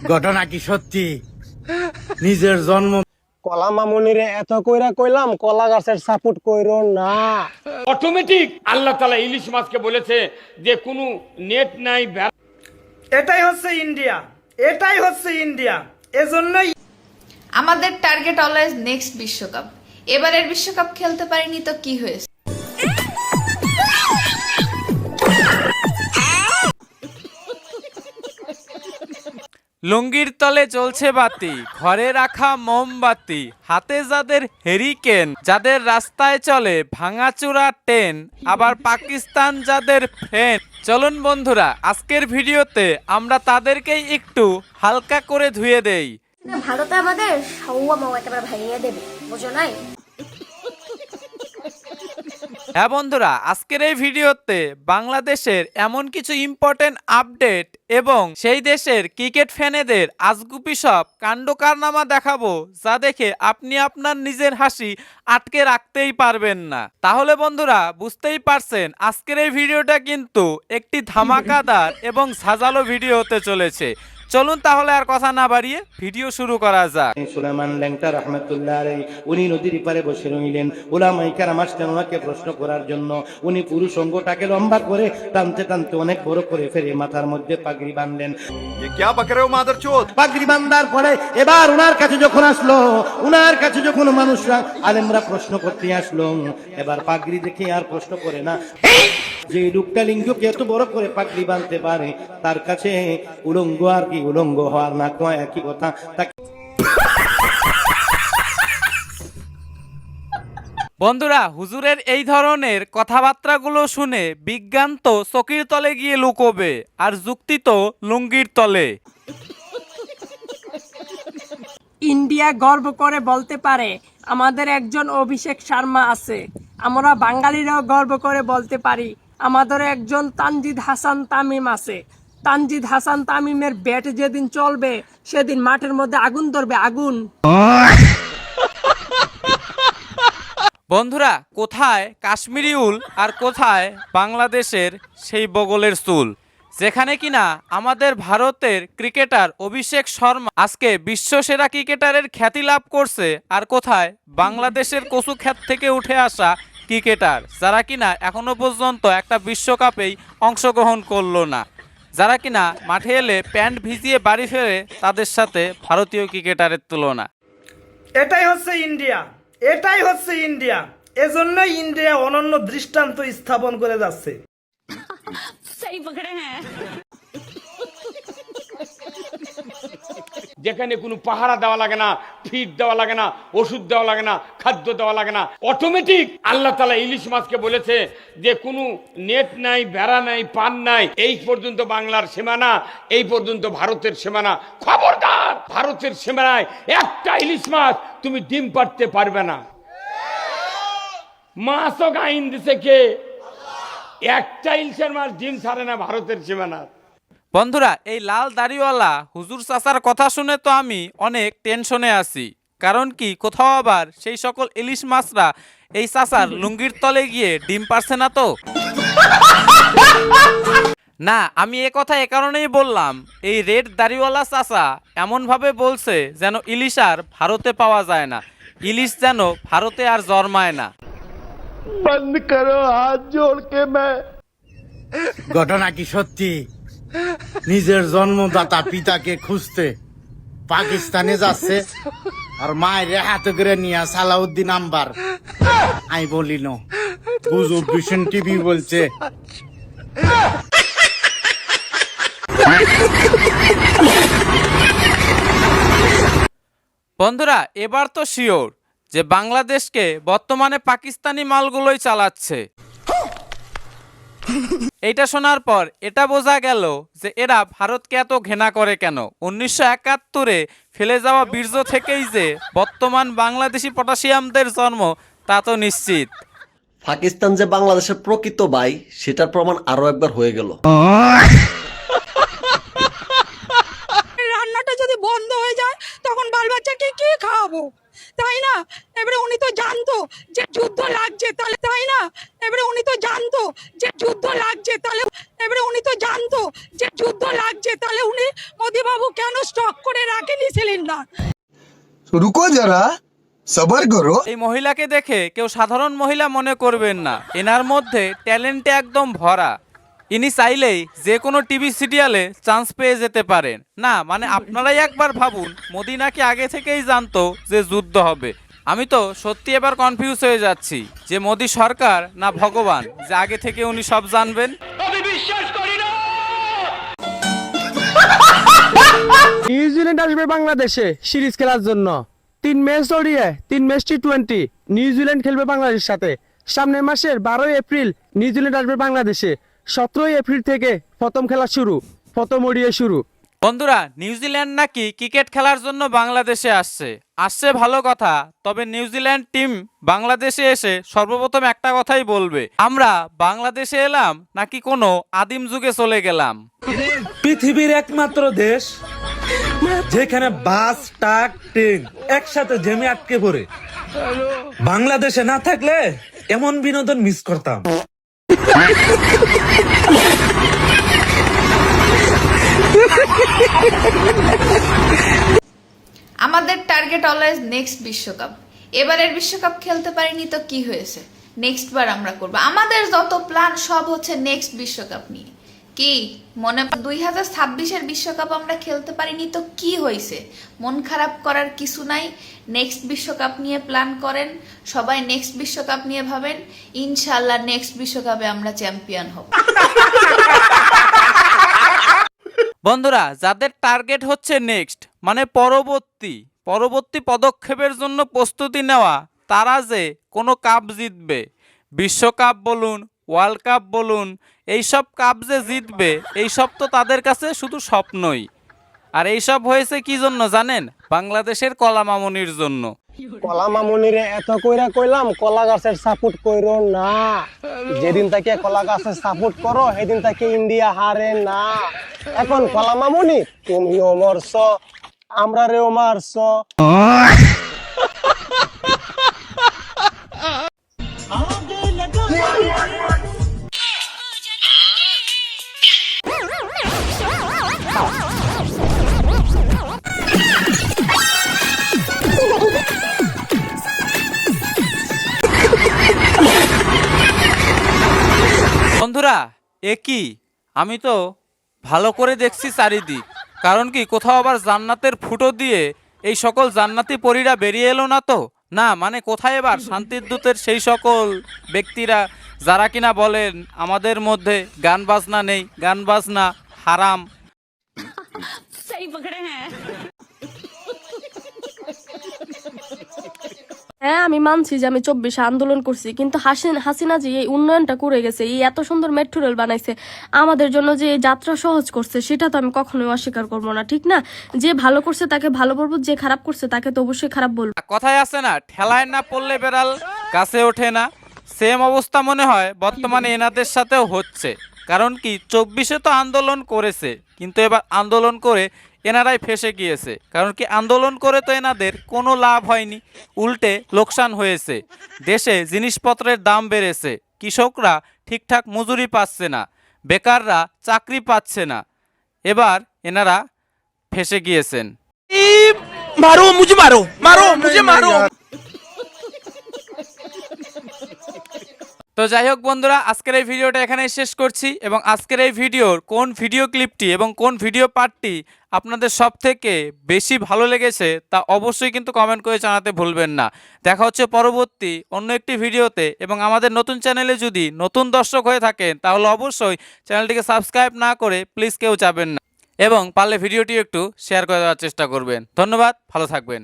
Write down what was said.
ঘটনা কি সত্যি? নিজের জন্ম কলা মামুনিরে এত কইরা কইলাম কলা গাছের সাপোর্ট কইরো না। অটোমেটিক আল্লাহ তাআলা ইলিশ মাছকে বলেছে যে কোনো নেট নাই। এটাই হচ্ছে ইন্ডিয়া, এটাই হচ্ছে ইন্ডিয়া। এজন্যই আমাদের টার্গেট অলওয়েজ নেক্সট বিশ্বকাপ। এবারের বিশ্বকাপ খেলতে পারিনি তো কি হয়েছে? লুঙ্গির তলে জ্বলছে বাতি, ঘরে রাখা মোমবাতি, হাতে যাদের হেরিকেন, যাদের রাস্তায় চলে ভাঙাচুরা ট্রেন, আবার পাকিস্তান যাদের ফ্রেন্ড। চলুন বন্ধুরা, আজকের ভিডিওতে আমরা তাদেরকেই একটু হালকা করে ধুয়ে দেই। ভারতে আমাদের সৌয়া মাও একেবারে ভাঙিয়ে দেবে, বুঝো নাই? হ্যাঁ বন্ধুরা, আজকের এই ভিডিওতে বাংলাদেশের এমন কিছু ইম্পর্টেন্ট আপডেট এবং সেই দেশের ক্রিকেট ফ্যানেদের আজগুবি সব কাণ্ড কারনামা দেখাবো, যা দেখে আপনি আপনার নিজের হাসি আটকে রাখতেই পারবেন না। তাহলে বন্ধুরা বুঝতেই পারছেন আজকের এই ভিডিওটা কিন্তু একটি ধামাকাদার এবং সাজালো ভিডিও হতে চলেছে। চলুন তাহলে আর কথা না বাড়িয়ে ভিডিও শুরু করা যাক। সুলাইমান ল্যাংটা রাহমাতুল্লাহ আলাইহি উনি নদীর পারে বসে রইলেন। উলামায়ে কেরাম আসলেন ওনাকে প্রশ্ন করার জন্য। উনি পুরো অঙ্গটাকে লম্বা করে টানতে টানতে অনেক বড় করে ফেলে মাথার মধ্যে পাগড়ি বাঁধলেন। পাগড়ি বাঁধার পরে এবার ওনার কাছে যখন মানুষরা আলেমরা প্রশ্ন করতে আসলো, এবার পাগড়ি দেখে আর প্রশ্ন করে না। যে লোকটা লিঙ্গকে এত বড় করে পাগড়ি বাঁধতে পারে তার কাছে উলঙ্গ আর কি উলঙ্গ হওয়ার না কয় একই কথা। বন্ধুরা, হুজুরের এই ধরনের কথাবার্তাগুলো শুনে বিজ্ঞান তো চকির তলে গিয়ে লুকোবে, আর যুক্তি তো লুঙ্গির তলে। ইন্ডিয়া গর্ব করে বলতে পারে আমাদের একজন অভিষেক শর্মা আছে। আমরা বাঙালিরাও গর্ব করে বলতে পারি আমাদের একজন তানজিদ হাসান তামিম আছে। তানজিদ হাসান তামিমের ব্যাট যেদিন চলবে সেদিন মাঠের মধ্যে আগুন ধরবে, আগুন। বন্ধুরা, কোথায় কাশ্মীরি উল আর কোথায় বাংলাদেশের সেই বগলের চুল, যেখানে কিনা আমাদের ভারতের ক্রিকেটার অভিষেক শর্মা আজকে বিশ্বসেরা ক্রিকেটারের খ্যাতি লাভ করছে, আর কোথায় বাংলাদেশের কচু ক্ষেত থেকে উঠে আসা ক্রিকেটার যারা কিনা এখনো পর্যন্ত একটা বিশ্বকাপেই অংশগ্রহণ করলো না, যারা কিনা মাঠে এলে প্যান্ট ভিজিয়ে বাড়ি ফেরে, তাদের সাথে ভারতীয় ক্রিকেটারের তুলনা। এটাই হচ্ছে ইন্ডিয়া, এটাই হচ্ছে ইন্ডিয়া। এজন্যই ইন্ডিয়া অনন্য দৃষ্টান্ত স্থাপন করে যাচ্ছে। যেখানে কোনো পাহারা দেওয়া লাগে না, ফিড দেওয়া লাগে না, ওষুধ দেওয়া লাগে না, খাদ্য দেওয়া লাগে না, অটোমেটিক আল্লাহ তাআলা ইলিশ মাছকে বলেছে যে কোনো নেট নাই, বেড়া নাই, পান নাই। এই পর্যন্ত বাংলার সীমানা, এই পর্যন্ত ভারতের সীমানা। খবরদার, ভারতের সীমানায় একটা ইলিশ মাছ তুমি ডিম পাড়তে পারবে না। মাছও আইন দিছে কে? একটা ইলিশের মাছ ডিম ছাড়ে না ভারতের সীমানা। বন্ধুরা, এই লাল দাড়িওয়ালা হুজুর চাচার কথা শুনে তো আমি অনেক টেনশনে আছি। কারণ কি, কোথাও আবার সেই সকল ইলিশ মাছরা এই চাচার লুঙ্গির তলে গিয়ে ডিম পারছে না তো? না, আমি এ কথা এ কারণেই বললাম, এই রেড দাড়িওয়ালা চাচা এমন ভাবে বলছে যেন ইলিশ আর ভারতে পাওয়া যায় না, ইলিশ যেন ভারতে আর জন্মায় না। বন্ধ করো, হাত জোড় কে ঘটনা কি সত্যি? নিজের জন্মদাতা পিতাকে খুঁজতে পাকিস্তানে যাচ্ছে, আর মায়ের হাতে করে নিয়ে সালাউদ্দিন আম্বার। আমি বলি না, গুজব ভিশন টিভি বলছে। বন্ধুরা, এবার তো শিওর যে বাংলাদেশকে বর্তমানে পাকিস্তানি মালগুলোই চালাচ্ছে। এইটা শোনার পর এটা বোঝা গেল যে এরা ভারতকে এত ঘৃণা করে কেন। 1971-এ ফেলে যাওয়া বীর্য থেকেই যে বর্তমান বাংলাদেশি পটাশিয়ামদের জন্ম তা তো নিশ্চিত। পাকিস্তান যে বাংলাদেশের প্রকৃত ভাই সেটার প্রমাণ আরো একবার হয়ে গেল। রান্নাটা যদি বন্ধ হয়ে যায় তখন বাল বাচ্চাকে কি খাওয়াবো, তাই না? এবারে উনি তো জানতো যে যুদ্ধ লাগছে, তাহলে তাই না? এবারে উনি তো জানতো যে যুদ্ধ লাগছে, তাহলে এবারে উনি তো জানতো যে যুদ্ধ লাগছে, তাহলে উনি মোদি বাবু কেন স্টক করে রাখেনি সিলিন্ডার? রুকো যারা, সবার করো। এই মহিলাকে দেখে কেউ সাধারণ মহিলা মনে করবেন না, এনার মধ্যে ট্যালেন্টে একদম ভরা। ইনি চাইলেই যে কোনো টিভি সিরিয়ালে চান্স পেয়ে যেতে পারেন। না মানে আপনারাই একবার ভাবুন, মোদি নাকি আগে থেকেই জানতো যে যুদ্ধ হবে। আমি তো সত্যি এবার কনফিউজ হয়ে যাচ্ছি যে মোদি সরকার না ভগবান, যে আগে থেকে উনি সব জানবেন। নিউজিল্যান্ড আসবে বাংলাদেশে সিরিজ খেলার জন্য। 3 match ODI, 3 match T20. New Zealand খেলবে বাংলাদেশের সাথে। সামনের মাসের 12 এপ্রিল নিউজিল্যান্ড আসবে বাংলাদেশে। 17 এপ্রিল থেকে প্রথম খেলা শুরু, প্রথম ওডিআই শুরু। বন্ধুরা, নিউজিল্যান্ড নাকি ক্রিকেট খেলার জন্য বাংলাদেশে আসছে ভালো কথা, তবে নিউজিল্যান্ড টিম বাংলাদেশে এসে সর্বপ্রথম একটা কথাই বলবে, আমরা বাংলাদেশে এলাম নাকি কোনো আদিম যুগে চলে গেলাম। পৃথিবীর একমাত্র দেশ যেখানে বাস, ট্রাক, ট্রেন একসাথে জেমে আটকে পড়ে। বাংলাদেশে না থাকলে এমন বিনোদন মিস করতাম। আমাদের টার্গেট অলওয়েজ নেক্সট বিশ্বকাপ। এবারের বিশ্বকাপ খেলতে পারিনি তো কি হয়েছে, নেক্সট বার আমরা করব। আমাদের যত প্ল্যান সব হচ্ছে নেক্সট বিশ্বকাপ নিয়ে। কি মনে 2026-এর বিশ্বকাপ আমরা খেলতে পারিনি তো কি হয়েছে, মন খারাপ করার কিছু নাই। নেক্সট বিশ্বকাপ নিয়ে প্ল্যান করেন, সবাই নেক্সট বিশ্বকাপ নিয়ে ভাবেন। ইনশাআল্লাহ নেক্সট বিশ্বকাপে আমরা চ্যাম্পিয়ন হব। বন্ধুরা, যাদের টার্গেট হচ্ছে নেক্সট মানে পরবর্তী পদক্ষেপের জন্য প্রস্তুতি নেওয়া, তারা যে কোনো কাপ জিতবে, বিশ্বকাপ বলুন, ওয়ার্ল্ড কাপ বলুন, এইসব কাপ যে জিতবে, এইসব তো তাদের কাছে শুধু স্বপ্নই। আর এইসব হয়েছে কি জন্য জানেন? বাংলাদেশের কলা মামুনির জন্য। কলা মামুনিরে এত কইরা কইলাম কলা গাছের সাপোর্ট কইরো না। যেদিন থেকে কলা গাছের সাপোর্ট করো সেদিন থেকে ইন্ডিয়া হারে না। এখন কলা মামুনি তুমিও মরছ, আমরা রেও মারছ। বন্ধুরা, কি আমি তো ভালো করে দেখছি চারিদিক, কারণ কি কোথাও আবার জান্নাতের ফুটো দিয়ে এই সকল জান্নাতি পরীরা বেরিয়ে এলো না তো? না মানে কোথায় এবার শান্তির দূতের সেই সকল ব্যক্তিরা যারা কিনা বলেন আমাদের মধ্যে গান বাজনা নেই, গান বাজনা হারাম। হ্যাঁ আমি মানছি যে আমি 24 আন্দোলন করছি, কিন্তু হাসিনা যে এই উন্নয়নটা করে গেছে, এই এত সুন্দর মেট্রো রেল বানাইছে, আমাদের জন্য যে এই যাত্রা সহজ করছে, সেটা তো আমি কখনোই অস্বীকার করবো না, ঠিক না? যে ভালো করছে তাকে ভালো বলবো, যে খারাপ করছে তাকে তো অবশ্যই খারাপ বলবো। কথায় আছে না, ঠেলায় না পড়লে বেড়াল কাছে ওঠে না, সেম অবস্থা মনে হয় বর্তমানে এনাদের সাথেও হচ্ছে। কারণ কি 24-এ তো আন্দোলন করেছে, কিন্তু এবার আন্দোলন করে এনারাই ফেসে গিয়েছে। কারণ কি আন্দোলন করে তো এনাদের কোনো লাভ হয়নি, উল্টে লোকসান হয়েছে। দেশে জিনিসপত্রের দাম বেড়েছে, কৃষকরা ঠিকঠাক মজুরি পাচ্ছে না, বেকাররা চাকরি পাচ্ছে না। এবার এনারা ফেসে গিয়েছেন। মারো মুঝে মারো, মারো মুঝে মারো। তো যাই হোক বন্ধুরা, আজকের এই ভিডিওটা এখানেই শেষ করছি, এবং আজকের এই ভিডিওর কোন ভিডিও ক্লিপটি এবং কোন ভিডিও পার্টটি আপনাদের সব থেকে বেশি ভালো লেগেছে তা অবশ্যই কিন্তু কমেন্ট করে জানাতে ভুলবেন না। দেখা হচ্ছে পরবর্তী অন্য একটি ভিডিওতে, এবং আমাদের নতুন চ্যানেলে যদি নতুন দর্শক হয়ে থাকেন তাহলে অবশ্যই চ্যানেলটিকে সাবস্ক্রাইব না করে প্লিজ কেউ যাবেন না, এবং পারলে ভিডিওটি একটু শেয়ার করে দেওয়ার চেষ্টা করবেন। ধন্যবাদ, ভালো থাকবেন।